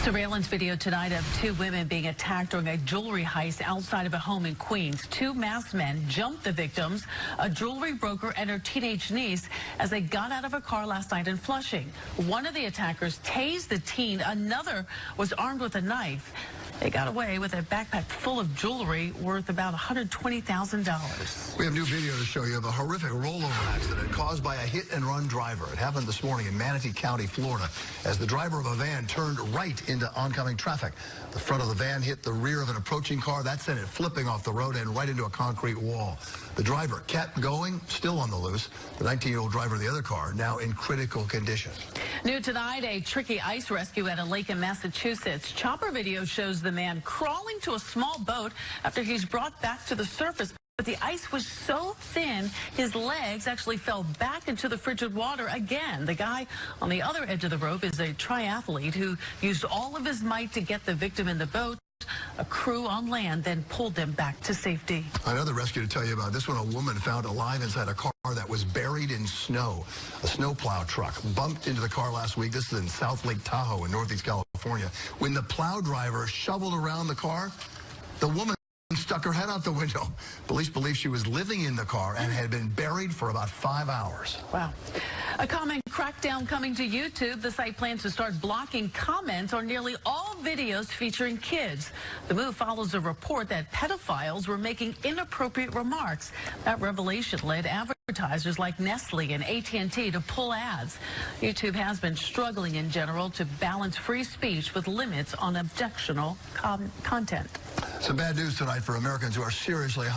Surveillance video tonight of two women being attacked during a jewelry heist outside of a home in Queens. Two masked men jumped the victims, a jewelry broker and her teenage niece, as they got out of a car last night in Flushing. One of the attackers tased the teen. Another was armed with a knife. They got away with a backpack full of jewelry worth about $120,000. We have new video to show you of a horrific rollover accident caused by a hit-and-run driver. It happened this morning in Manatee County, Florida, as the driver of a van turned right into oncoming traffic. The front of the van hit the rear of an approaching car. That sent it flipping off the road and right into a concrete wall. The driver kept going, still on the loose. The 19-year-old driver of the other car now in critical condition. New tonight, a tricky ice rescue at a lake in Massachusetts. Chopper video shows the man crawling to a small boat after he's brought back to the surface. But the ice was so thin, his legs actually fell back into the frigid water again. The guy on the other edge of the rope is a triathlete who used all of his might to get the victim in the boat. A crew on land then pulled them back to safety. Another rescue to tell you about. This one, a woman found alive inside a car that was buried in snow. A snowplow truck bumped into the car last week. This is in South Lake Tahoe in Northeast California. When the plow driver shoveled around the car, the woman stuck her head out the window. Police believe she was living in the car and had been buried for about 5 hours. Wow. A common crackdown coming to YouTube. The site plans to start blocking comments on nearly all videos featuring kids. The move follows a report that pedophiles were making inappropriate remarks. That revelation led advertisers like Nestle and AT&T to pull ads. YouTube has been struggling in general to balance free speech with limits on objectionable content. Some bad news tonight for Americans who are seriously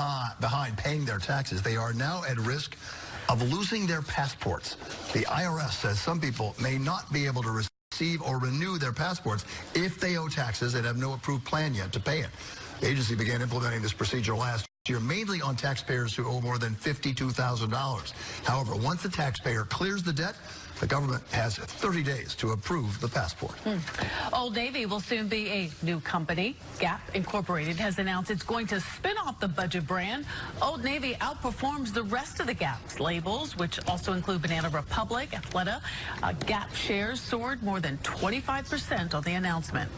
behind paying their taxes. They are now at risk of losing their passports. The IRS says some people may not be able to receive or renew their passports if they owe taxes and have no approved plan yet to pay it. The agency began implementing this procedure last year, mainly on taxpayers who owe more than $52,000. However, once the taxpayer clears the debt, the government has 30 days to approve the passport. Old Navy will soon be a new company. Gap Incorporated has announced it's going to spin off the budget brand. Old Navy outperforms the rest of the Gap's labels, which also include Banana Republic, Athleta. Gap shares soared more than 25% on the announcement.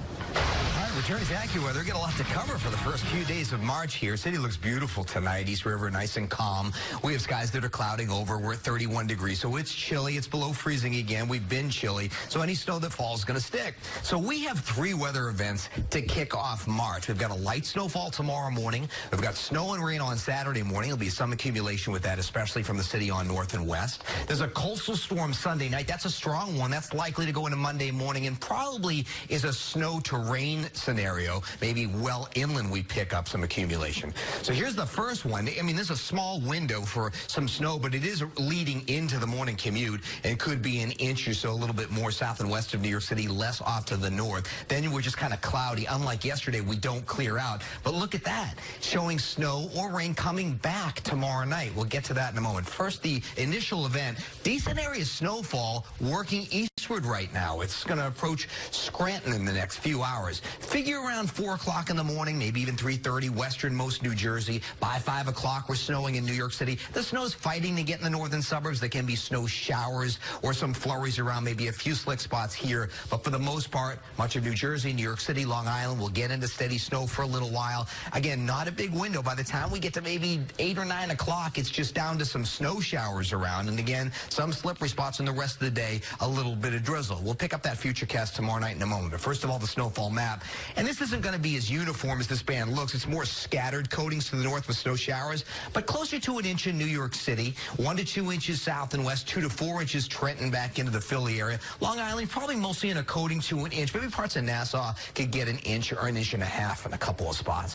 Returning to AccuWeather, get a lot to cover for the first few days of March here. City looks beautiful tonight. East River nice and calm. We have skies that are clouding over. We're at 31 degrees, so it's chilly. It's below freezing again. We've been chilly, so any snow that falls is going to stick. So we have 3 weather events to kick off March. We've got a light snowfall tomorrow morning. We've got snow and rain on Saturday morning. There'll be some accumulation with that, especially from the city on north and west. There's a coastal storm Sunday night. That's a strong one. That's likely to go into Monday morning and probably is a snow to rain scenario. Maybe well inland we pick up some accumulation. So here's the first one. I mean, there's a small window for some snow, but it is leading into the morning commute and could be an inch or so, a little bit more south and west of New York City, less off to the north. Then we're just kind of cloudy. Unlike yesterday, we don't clear out. But look at that, showing snow or rain coming back tomorrow night. We'll get to that in a moment. First, the initial event, decent area of snowfall working eastward right now. It's going to approach Scranton in the next few hours. Figure around 4 o'clock in the morning, maybe even 3:30, westernmost New Jersey. By 5 o'clock, we're snowing in New York City. The snow's fighting to get in the northern suburbs. There can be snow showers or some flurries around, maybe a few slick spots here. But for the most part, much of New Jersey, New York City, Long Island will get into steady snow for a little while. Again, not a big window. By the time we get to maybe 8 or 9 o'clock, it's just down to some snow showers around. And again, some slippery spots in the rest of the day, a little bit of drizzle. We'll pick up that Futurecast tomorrow night in a moment. But first of all, the snowfall map. And this isn't going to be as uniform as this band looks. It's more scattered coatings to the north with snow showers, but closer to an inch in New York City, 1 to 2 inches south and west, 2 to 4 inches Trenton back into the Philly area. Long Island probably mostly in a coating to an inch. Maybe parts of Nassau could get an inch or an inch and a half in a couple of spots.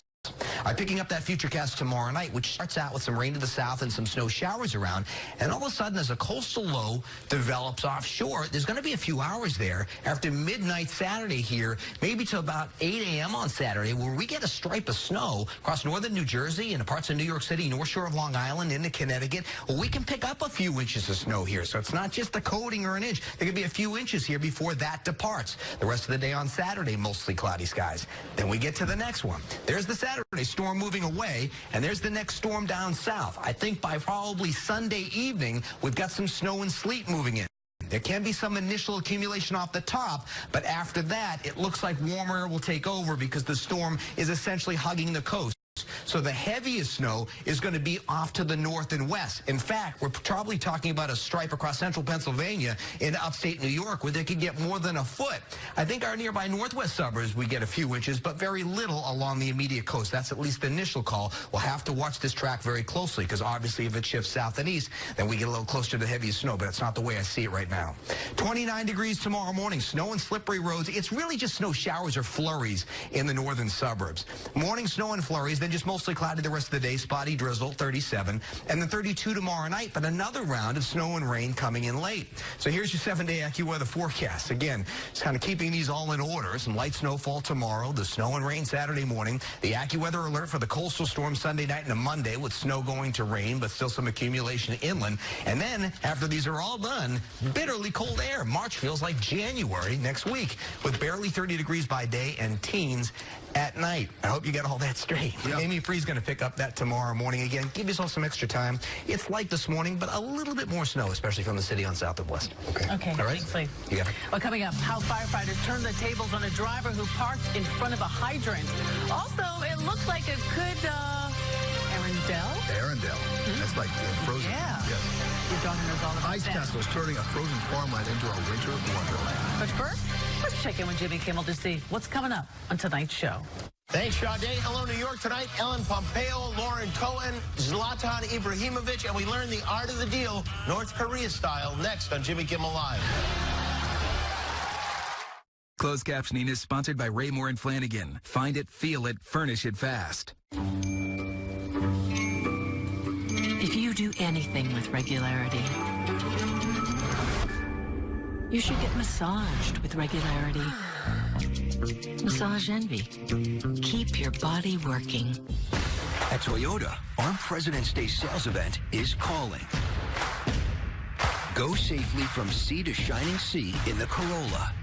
All right, picking up that Futurecast tomorrow night, which starts out with some rain to the south and some snow showers around. And all of a sudden, as a coastal low develops offshore, there's going to be a few hours there after midnight Saturday here, maybe to about 8 a.m. on Saturday, where we get a stripe of snow across northern New Jersey and parts of New York City, North Shore of Long Island, into Connecticut. Well, we can pick up a few inches of snow here. So it's not just a coating or an inch. There could be a few inches here before that departs. The rest of the day on Saturday, mostly cloudy skies. Then we get to the next one. There's the Saturday storm moving away, and there's the next storm down south. I think by probably Sunday evening, we've got some snow and sleet moving in. There can be some initial accumulation off the top, but after that, it looks like warmer air will take over because the storm is essentially hugging the coast. So the heaviest snow is going to be off to the north and west. In fact, we're probably talking about a stripe across central Pennsylvania into upstate New York where they could get more than a foot. I think our nearby northwest suburbs, we get a few inches, but very little along the immediate coast. That's at least the initial call. We'll have to watch this track very closely because obviously if it shifts south and east, then we get a little closer to the heaviest snow, but it's not the way I see it right now. 29 degrees tomorrow morning, snow and slippery roads. It's really just snow showers or flurries in the northern suburbs. Morning snow and flurries, then just mostly cloudy the rest of the day, spotty drizzle, 37, and then 32 tomorrow night, but another round of snow and rain coming in late. So here's your 7-day AccuWeather forecast. Again, it's kind of keeping these all in order. Some light snowfall tomorrow, the snow and rain Saturday morning, the AccuWeather alert for the coastal storm Sunday night and a Monday with snow going to rain, but still some accumulation inland. And then, after these are all done, bitterly cold air. March feels like January next week with barely 30 degrees by day and teens at night. I hope you got all that straight. Yep. Amy Free's going to pick up that tomorrow morning. Again, give yourself some extra time. It's light this morning, but a little bit more snow, especially from the city on south and west. Okay. All right? Thanks, You got it. Well, coming up, how firefighters turned the tables on a driver who parked in front of a hydrant. Also, it looks like it could, Arendelle? That's like frozen. Yeah. Yes. Your daughter knows all about Ice that. castles turning a frozen farmland into a winter wonderland. But first, let's check in with Jimmy Kimmel to see what's coming up on tonight's show. Thanks, Sade. Hello, New York tonight. Ellen Pompeo, Lauren Cohen, Zlatan Ibrahimovic, and we learn the art of the deal, North Korea style, next on Jimmy Kimmel Live. Closed captioning is sponsored by Raymore and Flanagan. Find it, feel it, furnish it fast. If you do anything with regularity, you should get massaged with regularity. Massage Envy. Keep your body working. At Toyota, our President's Day sales event is calling. Go safely from sea to shining sea in the Corolla.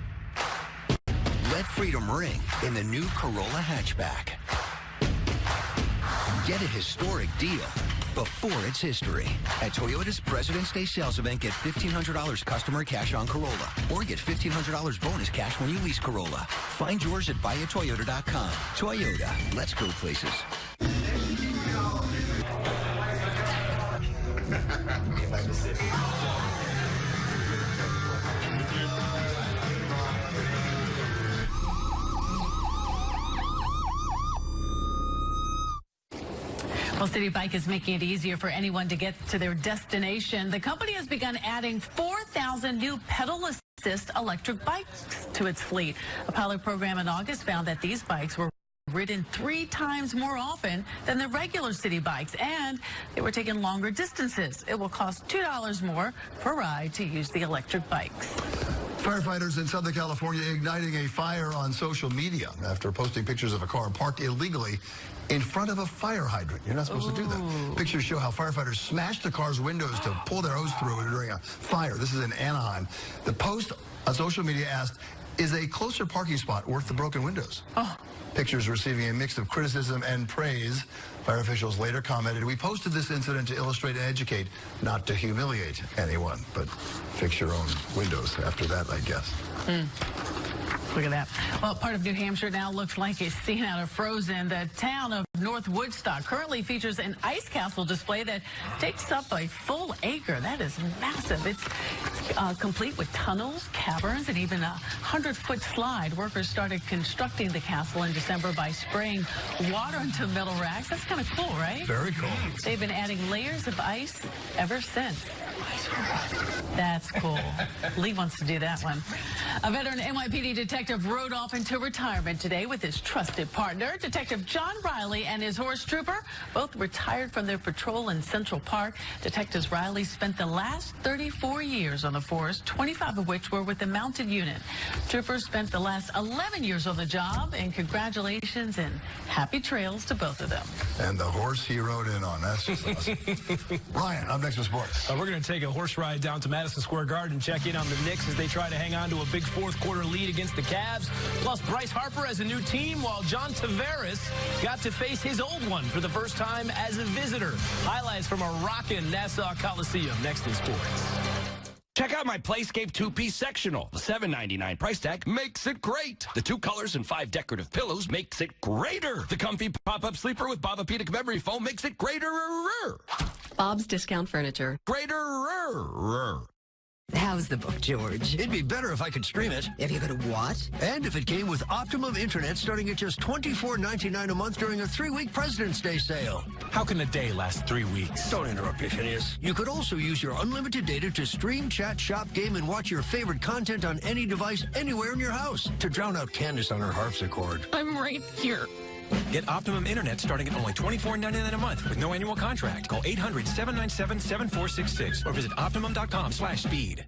Let freedom ring in the new Corolla hatchback. Get a historic deal before it's history. At Toyota's President's Day sales event, get $1,500 customer cash on Corolla, or get $1,500 bonus cash when you lease Corolla. Find yours at buyatoyota.com. Toyota, let's go places. Well, City Bike is making it easier for anyone to get to their destination. The company has begun adding 4,000 new pedal assist electric bikes to its fleet. A pilot program in August found that these bikes were ridden 3 times more often than the regular city bikes, and they were taking longer distances. It will cost $2 more per ride to use the electric bikes. Firefighters in Southern California igniting a fire on social media after posting pictures of a car parked illegally in front of a fire hydrant. You're not supposed to do that. Pictures show how firefighters smashed the car's windows to pull their hose through during a fire. This is in Anaheim. The post on social media asked, is a closer parking spot worth the broken windows? Pictures receiving a mix of criticism and praise. Fire officials later commented, we posted this incident to illustrate and educate, not to humiliate anyone, but fix your own windows after that, I guess. Look at that. Well, part of New Hampshire now looks like a scene out of Frozen. The town of North Woodstock currently features an ice castle display that takes up a full acre. That is massive. It's complete with tunnels, caverns, and even a 100-foot slide. Workers started constructing the castle in December by spraying water into metal racks. That's kind of cool, right? Very cool. They've been adding layers of ice ever since. That's cool. Lee wants to do that one. A veteran NYPD detective rode off into retirement today with his trusted partner. Detective John Riley and his horse Trooper both retired from their patrol in Central Park. Detectives Riley spent the last 34 years on the force, 25 of which were with the mounted unit. Trooper spent the last 11 years on the job, and congratulations and happy trails to both of them. And the horse he rode in on. That's just awesome. Ryan, up next with sports. We're going to take a horse ride down to Madison Square Garden, check in on the Knicks as they try to hang on to a big fourth-quarter lead against the Cavs. Plus, Bryce Harper has a new team, while John Tavares got to face his old one for the first time as a visitor. Highlights from a rockin' Nassau Coliseum next in sports. Check out my Playscape 2-piece sectional. The $7.99 price tag makes it great. The 2 colors and 5 decorative pillows makes it greater. The comfy pop-up sleeper with Bobapedic memory foam makes it greater. Bob's Discount Furniture. Greater. How's the book, George? It'd be better if I could stream it. If you could what? And if it came with Optimum Internet starting at just $24.99 a month during a 3-week President's Day sale. How can a day last 3 weeks? Don't interrupt me, Phineas. You could also use your unlimited data to stream, chat, shop, game, and watch your favorite content on any device anywhere in your house. To drown out Candace on her harpsichord. I'm right here. Get Optimum Internet starting at only $24.99 a month with no annual contract. Call 800-797-7466 or visit Optimum.com/speed.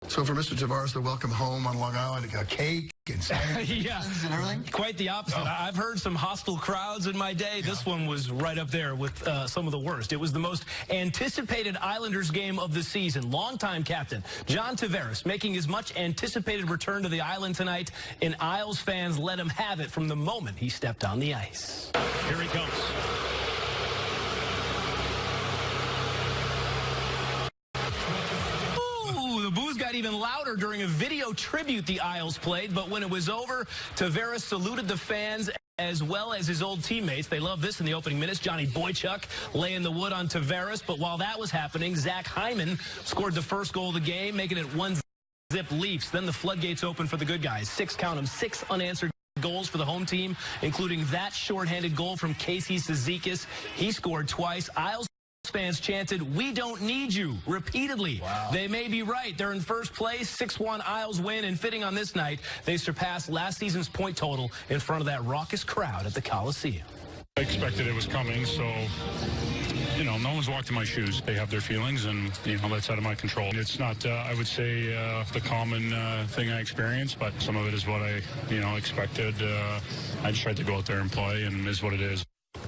So for Mr. Tavares, the welcome home on Long Island, a cake and yeah, and everything? Quite the opposite. Oh. I've heard some hostile crowds in my day. Yeah. This one was right up there with some of the worst. It was the most anticipated Islanders game of the season. Longtime captain John Tavares making his much anticipated return to the island tonight, and Isles fans let him have it from the moment he stepped on the ice. Here he comes. The boos got even louder during a video tribute the Isles played, but when it was over, Tavares saluted the fans as well as his old teammates. They love this in the opening minutes. Johnny Boychuk laying the wood on Tavares, but while that was happening, Zach Hyman scored the first goal of the game, making it 1-0 Leafs. Then the floodgates open for the good guys. 6 unanswered goals for the home team, including that shorthanded goal from Casey Cizikas. He scored twice. Isles fans chanted, "We don't need you," repeatedly. Wow. They may be right. They're in first place. 6-1 Isles win, and fitting on this night, they surpassed last season's point total in front of that raucous crowd at the Coliseum. I expected it was coming, so, no one's walked in my shoes. They have their feelings, and, that's out of my control. It's not, I would say, the common thing I experience, but some of it is what I, expected. I just tried to go out there and play, and is what it is.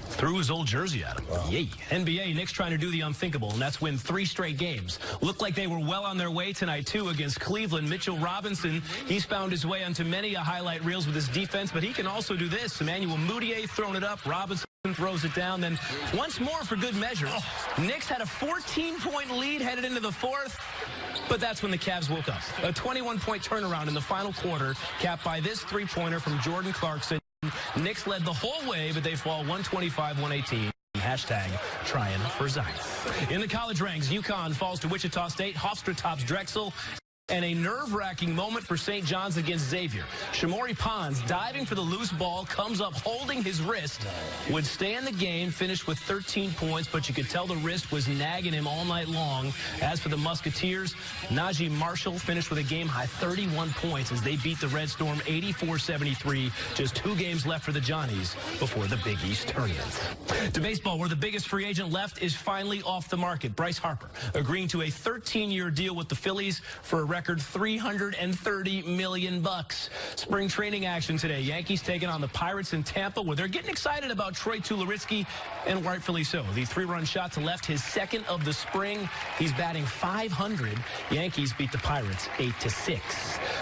Threw his old jersey at him. Wow. Yay. NBA, Knicks trying to do the unthinkable, and that's win 3 straight games. Looked like they were well on their way tonight, too, against Cleveland. Mitchell Robinson, he's found his way onto many highlight reels with his defense, but he can also do this. Emmanuel Mudiay throwing it up. Robinson throws it down. Then once more for good measure. Knicks had a 14-point lead headed into the 4th, but that's when the Cavs woke up. A 21-point turnaround in the final quarter, capped by this 3-pointer from Jordan Clarkson. Knicks led the whole way, but they fall 125-118. Hashtag trying for Zion. In the college ranks, UConn falls to Wichita State. Hofstra tops Drexel. And a nerve-wracking moment for St. John's against Xavier. Shamori Pons diving for the loose ball, comes up holding his wrist, would stay in the game, finished with 13 points, but you could tell the wrist was nagging him all night long. As for the Musketeers, Najee Marshall finished with a game-high 31 points as they beat the Red Storm 84-73. Just 2 games left for the Johnnies before the Big East tournament. To baseball, where the biggest free agent left is finally off the market. Bryce Harper agreeing to a 13-year deal with the Phillies for a record $330 million. Spring training action today. Yankees taking on the Pirates in Tampa, where they're getting excited about Troy Tulowitzki, and rightfully so. The 3-run shot to left, his second of the spring. He's batting .500. Yankees beat the Pirates 8-6.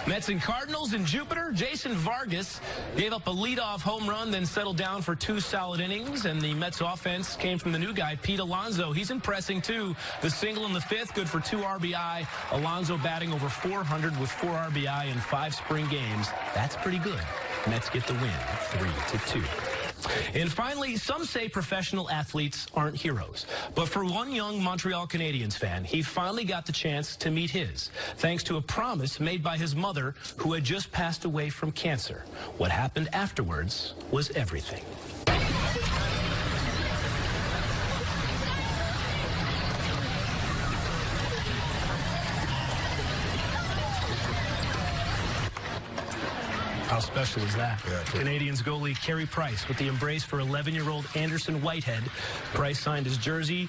Mets and Cardinals in Jupiter. Jason Vargas gave up a leadoff home run, then settled down for 2 solid innings, and the Mets offense came from the new guy, Pete Alonso. He's impressing, too. The single in the 5th, good for 2 RBI. Alonso batting over .400 with 4 RBI in 5 spring games. That's pretty good. Mets get the win, 3-2. And finally, some say professional athletes aren't heroes. But for one young Montreal Canadiens fan, he finally got the chance to meet his, thanks to a promise made by his mother, who had just passed away from cancer. What happened afterwards was everything. How special is that? Yeah, Canadiens goalie Carey Price with the embrace for 11-year-old Anderson Whitehead. Price signed his jersey,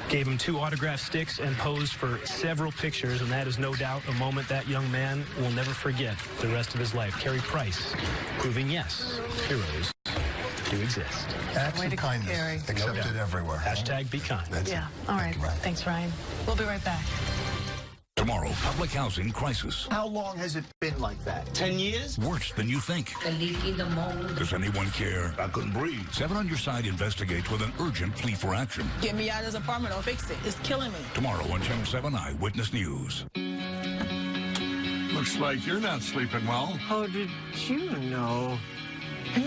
gave him 2 autograph sticks, and posed for several pictures, and that is no doubt a moment that young man will never forget the rest of his life. Carey Price proving, yes, heroes do exist. Acts of kindness accepted everywhere. Hashtag be kind. Yeah. All right. Thanks, Ryan. We'll be right back. Tomorrow, public housing crisis. How long has it been like that? 10 years? Worse than you think. The leak in the mold. Does anyone care? I couldn't breathe. 7 on Your Side investigates with an urgent plea for action. Get me out of this apartment or fix it. It's killing me. Tomorrow on Channel 7 Eyewitness News. Looks like you're not sleeping well. How did you know?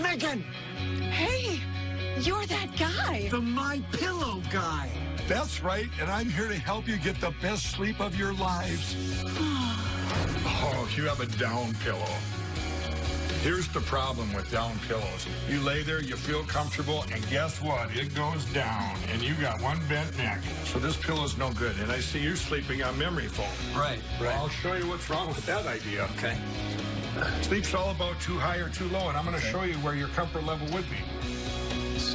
Megan! Hey! You're that guy. The My Pillow guy. That's right, and I'm here to help you get the best sleep of your lives. Oh, you have a down pillow. Here's the problem with down pillows. You lay there, you feel comfortable, and guess what? It goes down, and you got one bent neck. So this pillow's no good, and I see you're sleeping on memory foam. Right. Well, I'll show you what's wrong with that idea. Okay. Sleep's all about too high or too low, and I'm going to show you where your comfort level would be.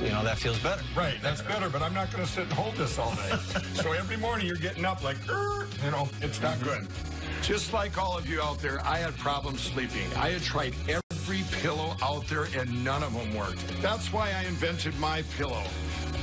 You know, that feels better. Right, that's better, but I'm not going to sit and hold this all day. So every morning you're getting up like, you know, it's not good. Just like all of you out there, I had problems sleeping. I had tried every pillow out there and none of them worked. That's why I invented My Pillow.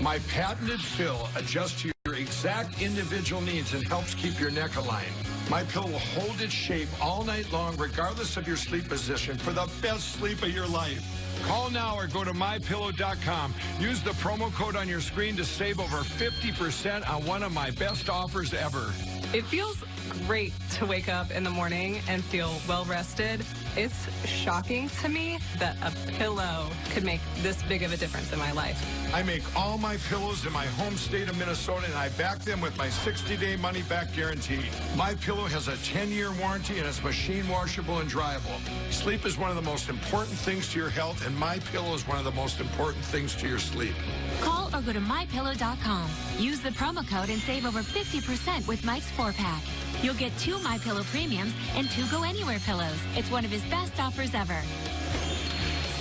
My patented fill adjusts to your exact individual needs and helps keep your neck aligned. My Pillow will hold its shape all night long, regardless of your sleep position, for the best sleep of your life. Call now or go to mypillow.com. Use the promo code on your screen to save over 50% on one of my best offers ever. It feels great to wake up in the morning and feel well rested. It's shocking to me that a pillow could make this big of a difference in my life. I make all my pillows in my home state of Minnesota, and I back them with my 60-day money-back guarantee. My Pillow has a 10-year warranty, and it's machine washable and dryable. Sleep is one of the most important things to your health, and My Pillow is one of the most important things to your sleep. Call or go to mypillow.com. Use the promo code and save over 50% with Mike's 4-pack. You'll get 2 My Pillow premiums and 2 Go Anywhere pillows. It's one of his best offers ever.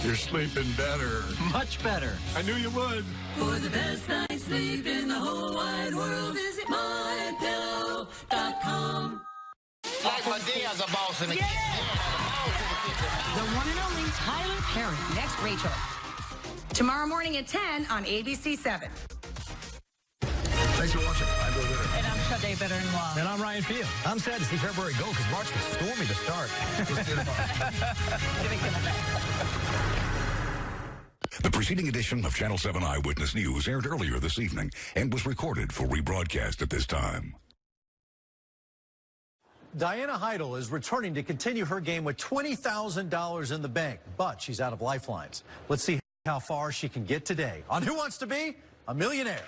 You're sleeping better. Much better. I knew you would. For the best night's sleep in the whole wide world, visit mypillow.com. Like Medea's a boss in the kitchen. The one and only Tyler Perry. Next, Trecho. Tomorrow morning at 10 on ABC 7. Thanks for watching. I'm Bill Ritter. And I'm Sade Better-in-Law. And I'm Ryan Field. I'm sad to see February go because March was stormy to start. The preceding edition of Channel 7 Eyewitness News aired earlier this evening and was recorded for rebroadcast at this time. Diana Heidel is returning to continue her game with $20,000 in the bank, but she's out of lifelines. Let's see how far she can get today on Who Wants to Be a Millionaire?